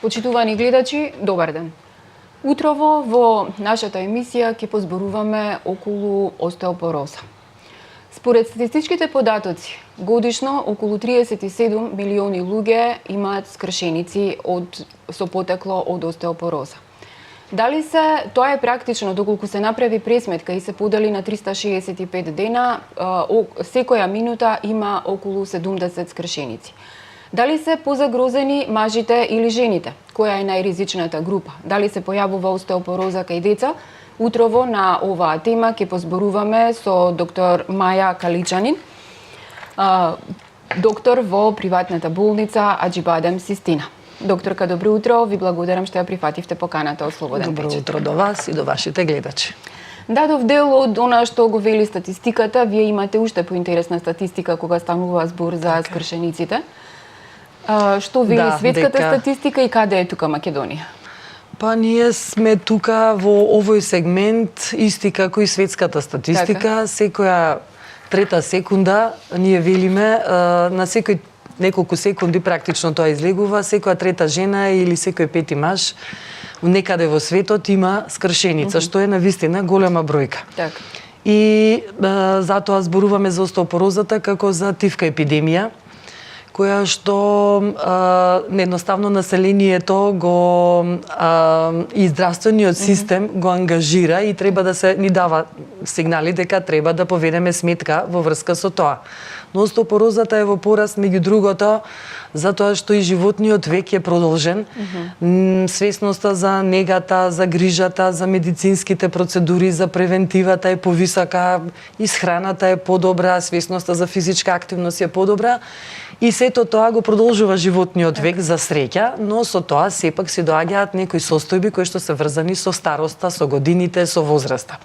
Почитувани гледачи, добар ден. Утрово во нашата емисија ќе позборуваме околу остеопороза. Според статистичките податоци, годишно околу 37 милиони луѓе имаат скршеници со потекло од остеопороза. Дали тоа е практично, доколку се направи пресметка и се подели на 365 дена, секоја минута има околу 70 скршеници. Дали се позагрозени мажите или жените? Која е најризичната група? Дали се појавува остеопороза кај деца? Утрово на оваа тема ќе позборуваме со доктор Маја Каличанин, доктор во приватната болница Аџибадем Систина. Докторка, добро утро, ви благодарам што ја прифативте поканата од Слободен Добро печат. утро до вас и до вашите гледачи. Дадов дел од она што го вели статистиката, вие имате уште поинтересна статистика кога станува збор за скршениците. Што вели светската статистика и каде е тука Македонија? Па ние сме тука во овој сегмент исти како и светската статистика. Секоја трета секунда ние велиме на секој неколку секунди практично тоа излегува, секоја трета жена или секој пети маж некаде во светот има скршеница, што е навистина голема бројка. Така. И затоа зборуваме за остеопорозата како за тивка епидемија, која што едноставно населението и здравствениот систем го ангажира и треба да се ни дава сигнали дека треба да поведеме сметка во врска со тоа. Но остеопорозата е во пораст, меѓу другото, затоа што и животниот век е продолжен. Свесноста за негата, за грижата, за медицинските процедури, за превентивата е повисока, исхраната е подобра, свесноста за физичка активност е подобра. И сето тоа го продолжува животниот век за среќа, но со тоа сепак се доаѓаат некои состојби кои што се врзани со староста, со годините, со возраста.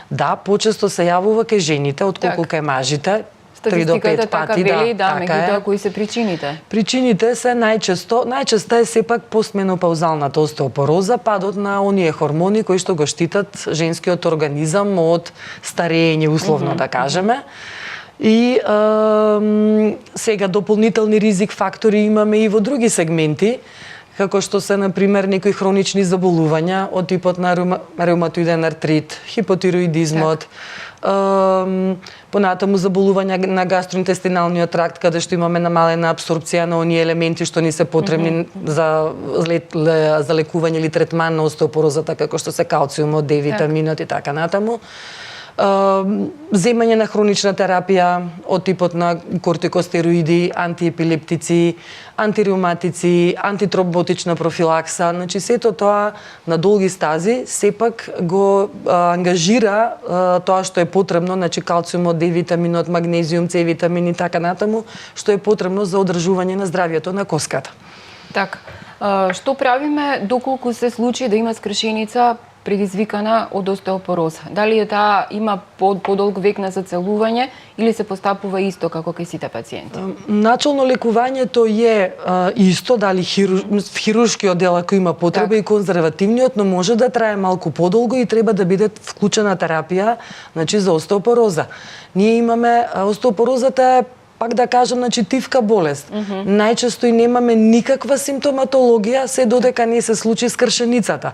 Да, почесто се јавува кај жените отколку кај мажите. 3 до 5 пати, вели, меѓутоа кои се причините? Причините се најчесто е сепак постменопаузалната остеопороза, падот на оние хормони кои што го штитат женскиот организам од старење, условно да кажеме. И сега дополнителни ризик фактори имаме и во други сегменти, како што се, например, некои хронични заболувања од типот на реуматоиден артрит, хипотироидизмот, понатаму заболувања на гастроинтестиналниот тракт, каде што имаме намалена абсорбција на оние елементи што ни се потребни за лекување или третман на остеопорозата, како што се калциумот, Д витаминот и така натаму. Земање на хронична терапија од типот на кортикостероиди, антиепилептици, антиреуматици, антитромботична профилакса, значи сето тоа на долги стази сепак го ангажира тоа што е потребно, значи калциумот, Д витаминот, магнезиум, С витамин и така натаму, што е потребно за одржување на здравјето на коската. Така. Што правиме доколку се случи да има скршеница предизвикана од остеопороза? Дали е таа има подолг век на зацелување или се постапува исто како кај сите пациенти? Начално лекувањето е исто, дали хируршкиот дел ако има потреба и конзервативниот, но може да трае малку подолго и треба да биде вклучена терапија, значи за остеопороза. Ние имаме остеопорозата е пак да кажам, значи тивка болест. Најчесто и немаме никаква симптоматологија, се додека не се случи скршеницата.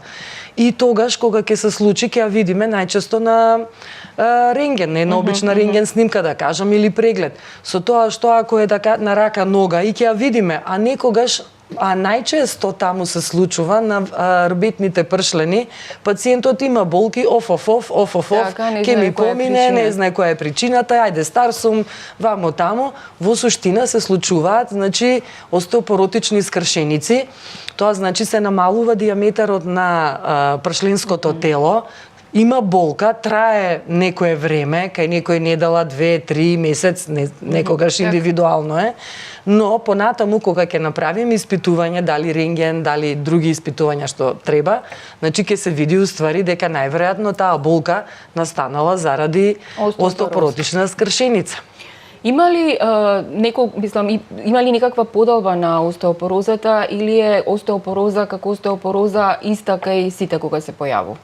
И тогаш, кога ќе се случи, ќе ја видиме најчесто на рентген, една обична рентген снимка, да кажам, или преглед. Со тоа што ако е на рака нога и ќе ја видиме, а некогаш најчесто таму се случува на рбетните пршлени, пациентот има болки, ќе ми помине, не знае која е причината, ајде стар сум, вамо таму. Во суштина се случуваат, значи, остеопоротични скршеници. Тоа значи се намалува диаметарот на пршленското тело, има болка, трае некое време, кај некој недела, 2-3 месец, некогаш индивидуално е, но понатаму кога ќе направиме испитување, дали рентген, дали други испитувања што треба, значи ќе се види уствари дека најверојатно таа болка настанала заради остеопоротична скршеница. Има ли има ли некаква подолба на остеопорозата или е остеопороза како остеопороза иста кај сите кога се појавува?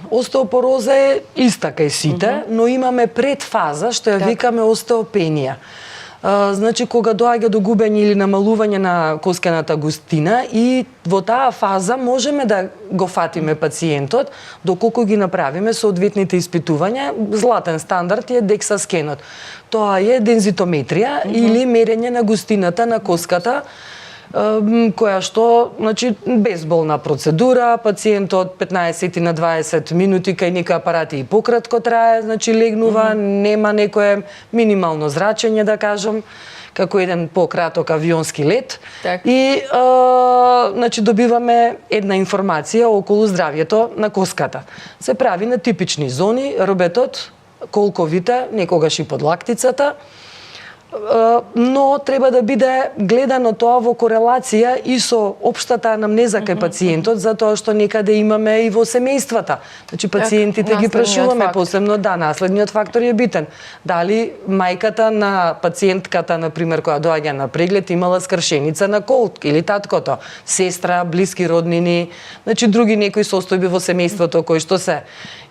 Остеопороза е иста кај сите, но имаме предфаза што ја викаме остеопенија. Значи, кога доаѓа до губење или намалување на коскената густина и во таа фаза можеме да го фатиме пациентот доколку ги направиме соодветните испитувања. Златен стандард е DEXA скенот. Тоа е дензитометрија или мерење на густината на коската, која што, значи, безболна процедура, пациентот 15 на 20 минути кај некои апарати и пократко трае, значи легнува, нема некое минимално зрачење, да кажам, како еден пократок авионски лет. Так. И значи добиваме една информација околу здравјето на коската. Се прави на типични зони, рбетот, колковите, некогаш и под лактицата, но треба да биде гледано тоа во корелација и со општата анамнеза кај пациентот, затоа што некаде имаме и во семејствата. Значи пациентите ги прашуваме посебно, да, наследниот фактор е битен. Дали мајката на пациентката, на пример, која доаѓа на преглед, имала скршеница на колк или таткото, сестра, блиски роднини, значи други некои состојби во семејството кои што се.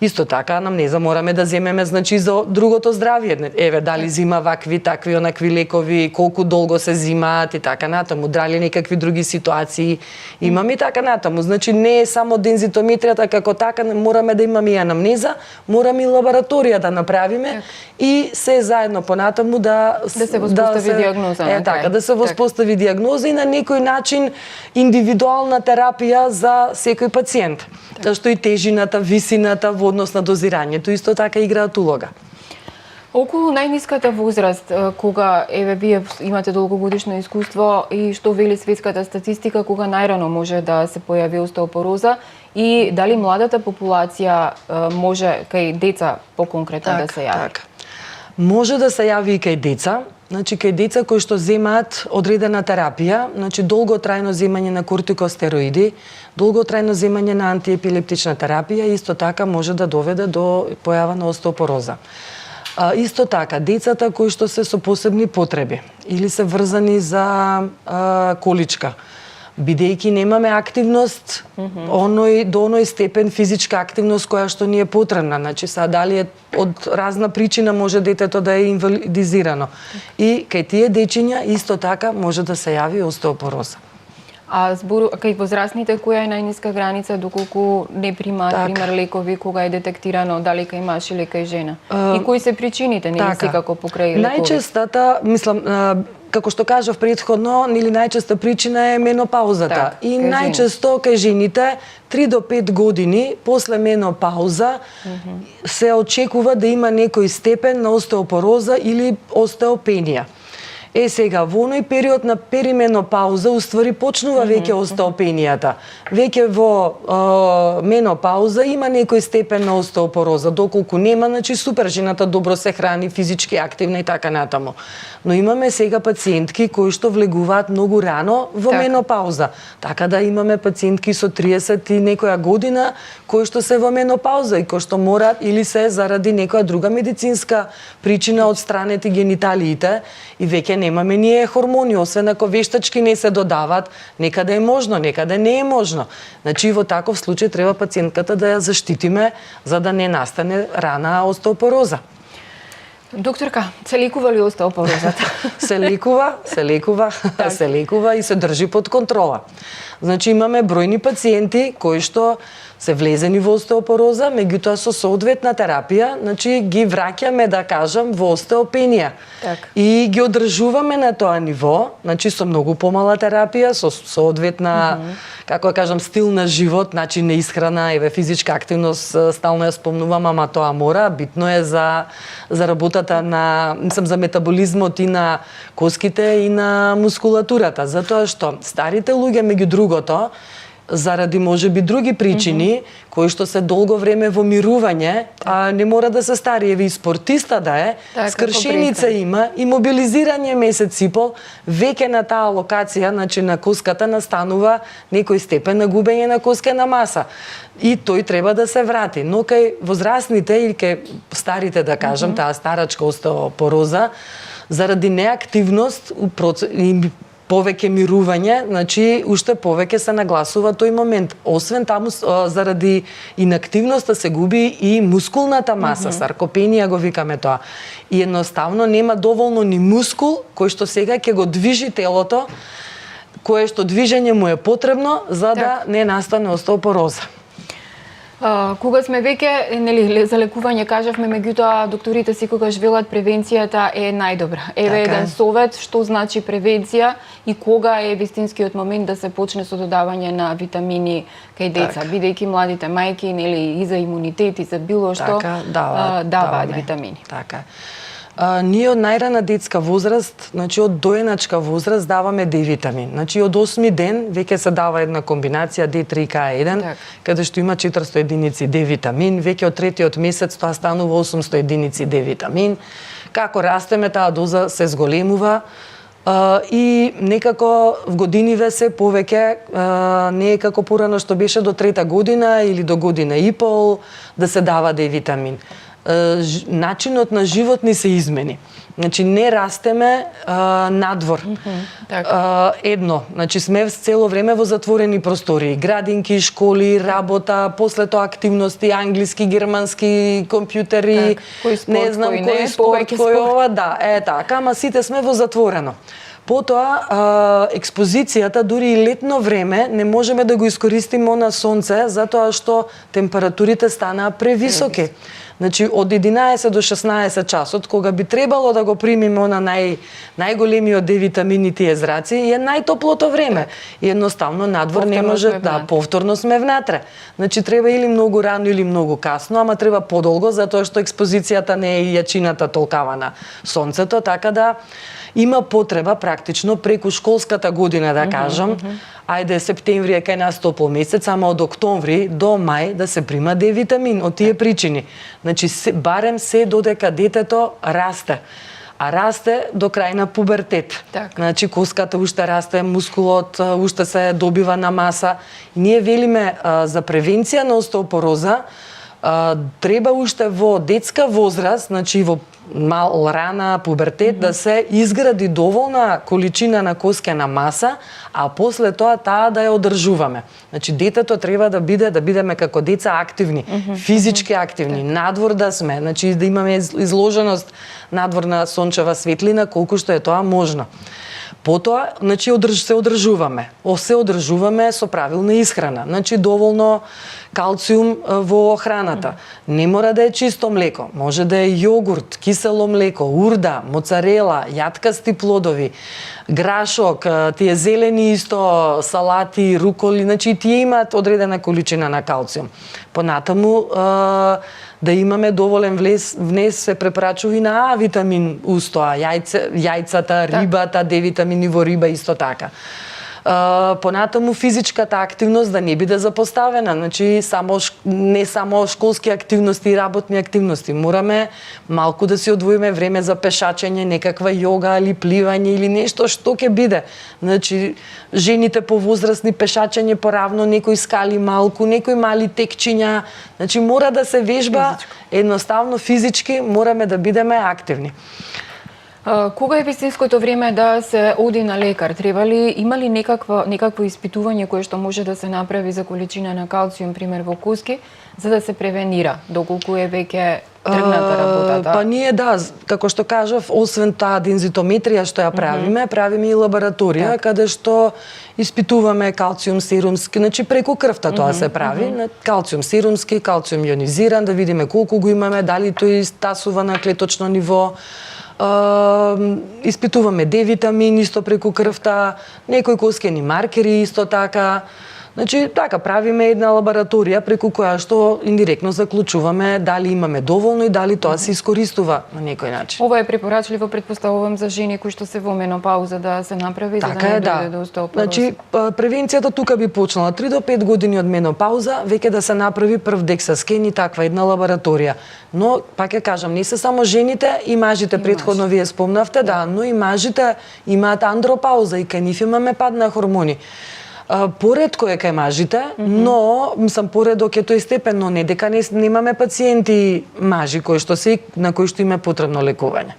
Исто така, анамнеза мораме да земеме, значи, за другото здравје. Еве, дали зима вакви, такви, онакви лекови, колку долго се зимаат и така натаму, дали некакви други ситуации имаме и така натаму. Значи, не е само дензитометријата како така, мораме да имаме и анамнеза, мораме и лабораторија да направиме и се заедно понатаму да се воспостави диагноза. Така, да се воспостави диагноза и на некој начин индивидуална терапија за секој пациент. Тоа што и тежината, висината во однос на дозирањето исто така играат улога. Околу најниската возраст, кога еве вие имате долгогодишно искуство и што вели светската статистика, кога најрано може да се појави остеопороза и дали младата популација може кај деца поконкретно да се јави? Така. Може да се јави и кај деца, значи кај деца кои што земаат одредена терапија, значи долготрајно земање на кортикостероиди, долготрајно земање на антиепилептична терапија, исто така може да доведе до појава на остеопороза. Исто така, децата кои што се со посебни потреби или се врзани за количка, бидејќи немаме активност, до оној степен физичка активност која што ни е потребна, значи дали е од разна причина може детето да е инвалидизирано. И кај тие дечиња исто така може да се јави остеопороза. А кај возрастните која е најниска граница доколку не примаат пример лекови кога е детектирано дали кај маж или кај жена? И кои се причините, нели секако покрај лекови? Најчестата, мислам, како што кажав претходно, нели најчеста причина е менопаузата. И најчесто кај жените 3 до 5 години после менопауза се очекува да има некој степен на остеопороза или остеопенија. Сега, во оној период на перименопауза, уствари почнува веќе остеопенијата. Веќе во менопауза има некој степен на остеопороза. Доколку нема, значи супер, жената добро се храни, физички активна и така натаму. Но имаме сега пациентки кои што влегуваат многу рано во менопауза. Така да имаме пациентки со 30 и некоја година кои што се во менопауза и кои што мораат или се заради некоја друга медицинска причина од странете гениталиите и веќе немаме ние хормони, освен ако вештачки не се додават, некаде е можно, некаде не е можно. Значи во таков случај треба пациентката да ја заштитиме за да не настане рана остеопороза. Докторка, се лекува ли остеопорозата? Се лекува и се држи под контрола. Значи имаме бројни пациенти кои што се влезени во остеопороза, меѓутоа со соодветна терапија, значи ги враќаме, да кажам, во остеопенија. И ги одржуваме на тоа ниво, значи со многу помала терапија, со соодветна, како да кажам, стил на живот, начин на исхрана, еве физичка активност, стално ја спомнувам, ама тоа мора, битно е за работата на, за метаболизмот и на коските и на мускулатурата, затоа што старите луѓе меѓу другото заради можеби други причини, кои што се долго време во мирување, а не мора да се стари, еве и спортиста да е, скршеница има, и мобилизирање месец и пол, веќе на таа локација, значи на коската настанува некој степен на губење на коскена маса. И тој треба да се врати. Но кај возрастните или кај старите, да кажам, таа старачка остеопороза, заради неактивност повеќе мирување, значи уште повеќе се нагласува тој момент. Освен таму заради инактивноста се губи и мускулната маса, саркопенија го викаме тоа. И едноставно нема доволно ни мускул кој што сега ќе го движи телото, кое што движење му е потребно за да не настане остеопороза. Кога сме веќе нели за лекување кажавме, меѓутоа докторите секогаш велат превенцијата е најдобра. Еве еден совет што значи превенција и кога е вистинскиот момент да се почне со додавање на витамини кај деца, бидејќи младите мајки нели и за имунитет и за било што даваат витамини. Така. Ние од најрана детска возраст, значи од доеначка возраст даваме D-витамин. Значи од 8 ден веќе се дава една комбинација D3K1, каде што има 400 единици D-витамин, веќе од третиот месец тоа станува 800 единици D-витамин. Како растеме, таа доза се зголемува и некако в годиниве се повеќе не е како порано што беше до трета година или до година и пол да се дава D-витамин. Начинот на живот ни се измени. Значи не растеме надвор. Едно, значи сме цело време во затворени простории, градинки, школи, работа, после тоа активности, англиски, германски, компјутери, не знам кој спорт, кој ова, така, ама сите сме во затворено. Потоа, експозицијата, дури и летно време, не можеме да го искористиме на сонце, затоа што температурите станаа превисоки. Значи, од 11 до 16 часот, кога би требало да го примиме на најголемиот D-витамин и тие зраци, е најтоплото време. И едноставно надвор не може повторно сме внатре. Значи, треба или многу рано или многу касно, ама треба подолго, затоа што експозицијата не е и јачината толкава на сонцето, така да има потреба практично преку школската година, да кажам, ајде септември е кај нас топол месец, ама од октомври до мај да се прима D-витамин од тие причини. Значи, барем се додека детето расте. А расте до крај на пубертет. Значи, коската уште расте, мускулот уште се добива на маса. И ние велиме за превенција на остеопороза, треба уште во детска возраст, значи во мал рана пубертет, да се изгради доволна количина на коскена маса, а после тоа таа да ја одржуваме. Значи детето треба да бидеме како деца активни, физички активни, надвор да сме, значи да имаме изложеност надвор на сончева светлина колку што е тоа можно. Потоа, значи се одржуваме. Се одржуваме со правилна исхрана. Значи доволно калциум во храната. Не мора да е чисто млеко, може да е јогурт, кисело млеко, урда, моцарела, јаткасти плодови, грашок, тие зелени исто, салати, руколи, значи тие имаат одредена количина на калциум. Понатаму да имаме доволен внес се препрачува и на А витамин устоа, јајцата, рибата, D-витамини во риба исто така. Понатаму физичката активност да не биде запоставена, значи не само школски активности и работни активности. Мораме малку да си одвоиме време за пешачење, некаква јога или пливање или нешто што ќе биде. Значи жените повозрастни пешачење поравно, некои скали малку, некои мали текчиња. Значи мора да се вежба едноставно физички, мораме да бидеме активни. Кога е вистинското време да се оди на лекар? Има ли некакво испитување кое што може да се направи за количина на калциум, пример во коски, за да се превенира, доколку е веќе тргната работата? Па ние како што кажав, освен таа дензитометрија што ја правиме и лабораторија каде што испитуваме калциум серумски, значи преку крвта тоа се прави, калциум серумски, калциум јонизиран, да видиме колку го имаме, дали тој стасува на клеточно ниво. Испитуваме D-витамин исто преку крвта, некои коскени маркери исто така. Значи, така, правиме една лабораторија преку која што индиректно заклучуваме дали имаме доволно и дали тоа се искористува на некој начин. Ова е препорачливо, предпоставувам, за жени кои што се во менопауза да се направи, така за да не дојде до остеопороз. Значи, превенцијата тука би почнала 3 до 5 години од менопауза, веќе да се направи прв DEXA скен и таква една лабораторија. Но, пак ја кажам, не се само жените и мажите, предходно вие спомнавте, но и мажите имаат андропауза и кај нив имаме пад на хормони. Поредко е кај мажите, но поредок е тој степен, но не дека немаме пациенти мажи на кои што им е потребно лекување.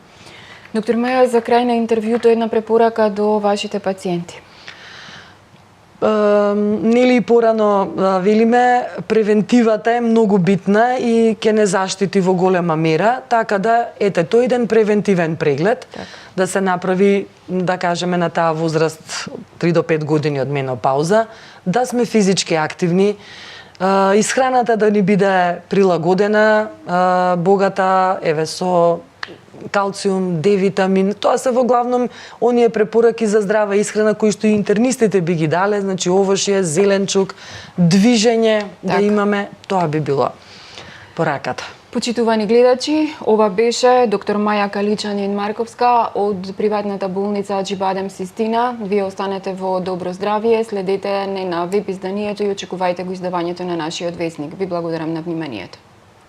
Доктор Маја, за крај на интервјуто една препорака до вашите пациенти. Нели и порано велиме, превентивата е многу битна и ќе не заштити во голема мера, така да ете тој еден превентивен преглед да се направи, да кажеме на таа возраст 3 до 5 години од менопауза, да сме физички активни, исхраната да ни биде прилагодена, богата еве со калциум, Д витамин, тоа се во главном оние препораки за здрава исхрана кои што и интернистите би ги дале, значи овошје, зеленчук, движење да имаме, тоа би било пораката. Почитувани гледачи, ова беше доктор Маја Каличанин-Марковска од приватната болница Аџибадем Систина. Вие останете во добро здравие, следете не на веб изданието и очекувајте го издавањето на нашиот весник. Ви благодарам на вниманието.